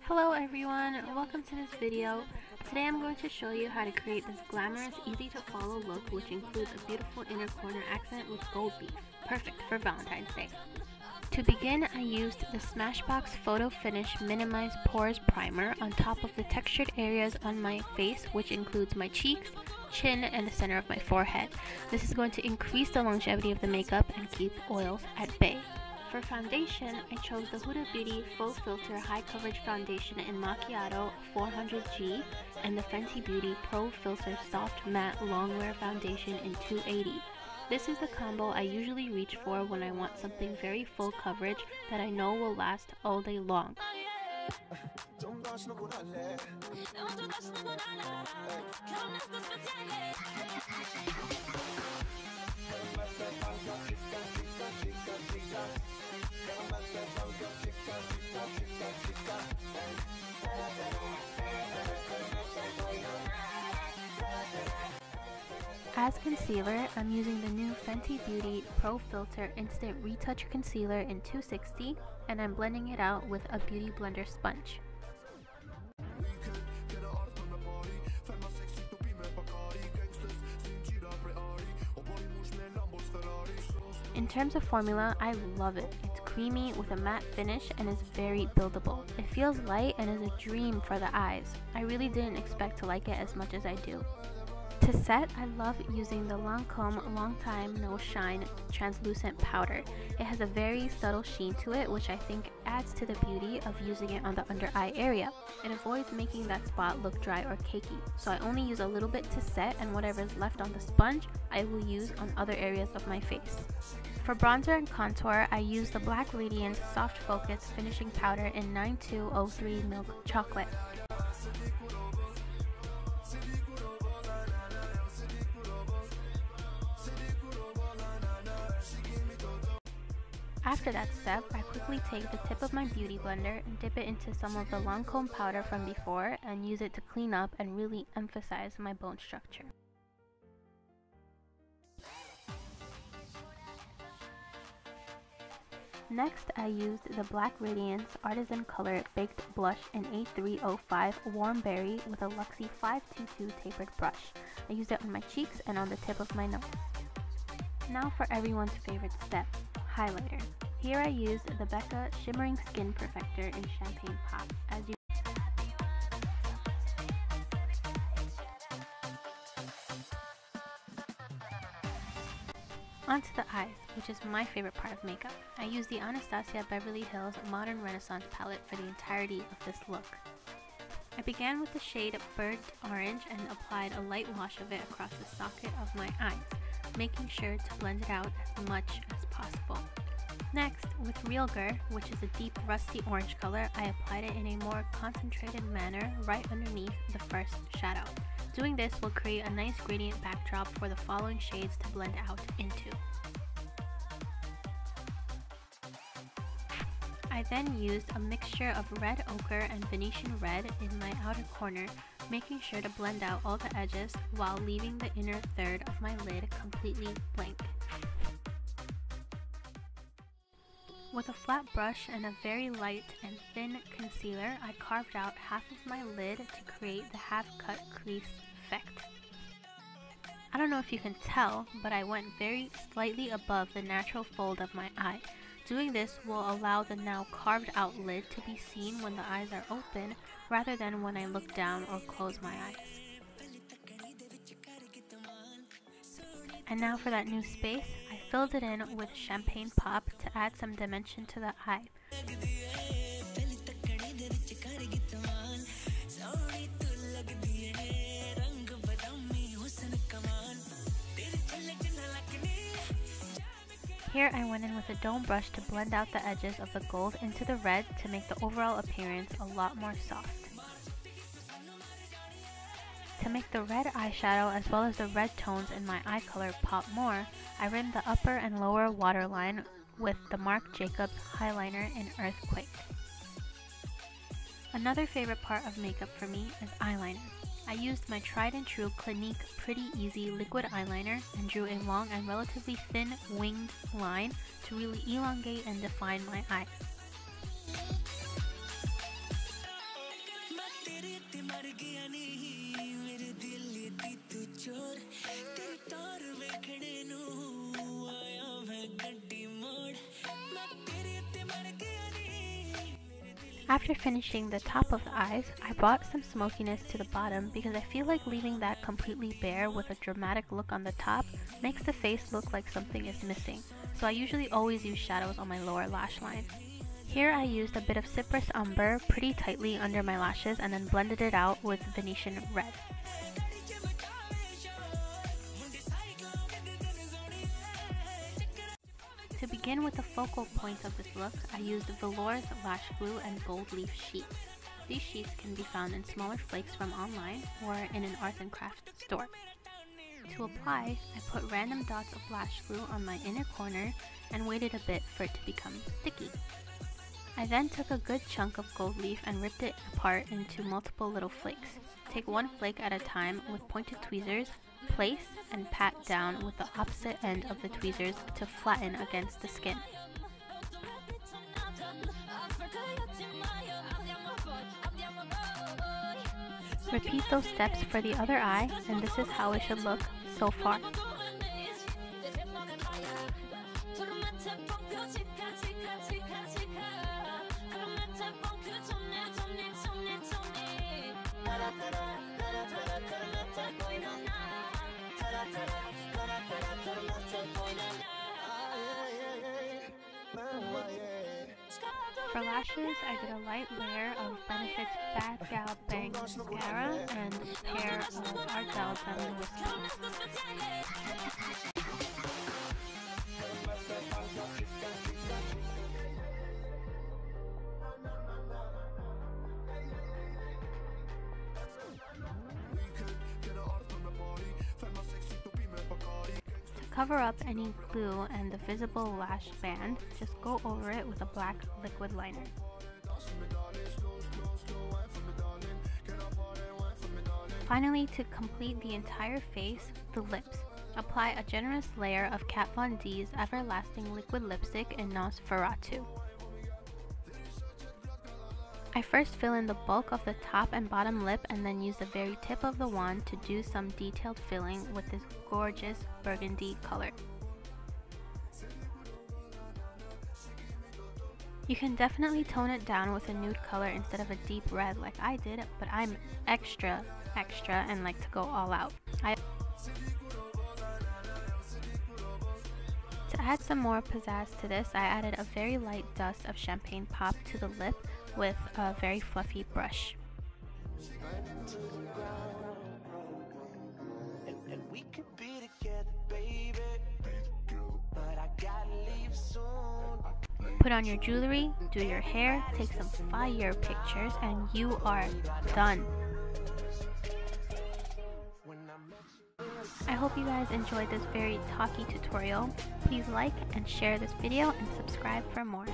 Hello everyone, welcome to this video. Today I'm going to show you how to create this glamorous, easy to follow look which includes a beautiful inner corner accent with gold leaf, perfect for Valentine's Day. To begin, I used the Smashbox Photo Finish Minimize Pores Primer on top of the textured areas on my face, which includes my cheeks, chin, and the center of my forehead. This is going to increase the longevity of the makeup and keep oils at bay. For foundation, I chose the Huda Beauty Faux Filter High Coverage Foundation in Macchiato 400G and the Fenty Beauty Pro Filt'r Soft Matte Longwear Foundation in 280. This is the combo I usually reach for when I want something very full coverage that I know will last all day long. As concealer, I'm using the new Fenty Beauty Pro Filt'r Instant Retouch Concealer in 260, and I'm blending it out with a Beauty Blender sponge. In terms of formula, I love it. It's creamy with a matte finish and is very buildable. It feels light and is a dream for the eyes. I really didn't expect to like it as much as I do. To set, I love using the Lancome Long Time No Shine translucent powder. It has a very subtle sheen to it, which I think adds to the beauty of using it on the under eye area. It avoids making that spot look dry or cakey, so I only use a little bit to set, and whatever is left on the sponge, I will use on other areas of my face. For bronzer and contour, I use the Black Radiance Soft Focus Finishing Powder in 9203 Milk Chocolate. After that step, I quickly take the tip of my beauty blender and dip it into some of the Lancome powder from before and use it to clean up and really emphasize my bone structure. Next, I used the Black Radiance Artisan Color Baked Blush in A305 Warm Berry with a Luxie 522 tapered brush. I used it on my cheeks and on the tip of my nose. Now for everyone's favorite step, highlighter. Here I used the Becca Shimmering Skin Perfector in Champagne Pop. Onto the eyes, which is my favorite part of makeup. I used the Anastasia Beverly Hills Modern Renaissance palette for the entirety of this look. I began with the shade Burnt Orange and applied a light wash of it across the socket of my eyes, making sure to blend it out as much as possible. Next, with Realgar, which is a deep rusty orange color, I applied it in a more concentrated manner right underneath the first shadow. Doing this will create a nice gradient backdrop for the following shades to blend out into. I then used a mixture of red ochre and Venetian red in my outer corner, making sure to blend out all the edges while leaving the inner third of my lid completely blank. With a flat brush and a very light and thin concealer, I carved out half of my lid to create the half-cut crease effect. I don't know if you can tell, but I went very slightly above the natural fold of my eye. Doing this will allow the now carved out lid to be seen when the eyes are open, rather than when I look down or close my eyes. And now for that new space, I filled it in with Champagne Pop to add some dimension to the eye. Here I went in with a dome brush to blend out the edges of the gold into the red to make the overall appearance a lot more soft. To make the red eyeshadow as well as the red tones in my eye color pop more, I rimmed the upper and lower waterline with the Marc Jacobs eyeliner in Earthquake. Another favorite part of makeup for me is eyeliner. I used my tried and true Clinique Pretty Easy liquid eyeliner and drew a long and relatively thin winged line to really elongate and define my eyes. After finishing the top of the eyes, I brought some smokiness to the bottom because I feel like leaving that completely bare with a dramatic look on the top makes the face look like something is missing, so I usually always use shadows on my lower lash line. Here I used a bit of Cypress Umber pretty tightly under my lashes and then blended it out with Venetian Red. To begin with the focal point of this look, I used Velour's Lash Glue and Gold Leaf sheets. These sheets can be found in smaller flakes from online or in an arts and crafts store. To apply, I put random dots of lash glue on my inner corner and waited a bit for it to become sticky. I then took a good chunk of gold leaf and ripped it apart into multiple little flakes. Take one flake at a time with pointed tweezers, place and pat down with the opposite end of the tweezers to flatten against the skin. Repeat those steps for the other eye, and this is how it should look so far. For lashes, I did a light layer of Benefit's Bad Gal Bang Mascara and a pair of Ardell Diamond Whiskers. To cover up any glue and the visible lash band, just go over it with a black liquid liner. Finally, to complete the entire face, the lips. Apply a generous layer of Kat Von D's Everlasting Liquid Lipstick in Nahz Fuhr Atoo. I first fill in the bulk of the top and bottom lip and then use the very tip of the wand to do some detailed filling with this gorgeous burgundy color. You can definitely tone it down with a nude color instead of a deep red like I did, but I'm extra and like to go all out. To add some more pizzazz to this, I added a very light dust of champagne pop to the lip with a very fluffy brush. Put on your jewelry, do your hair, take some fire pictures, and you are done. I hope you guys enjoyed this very talky tutorial. Please like and share this video and subscribe for more.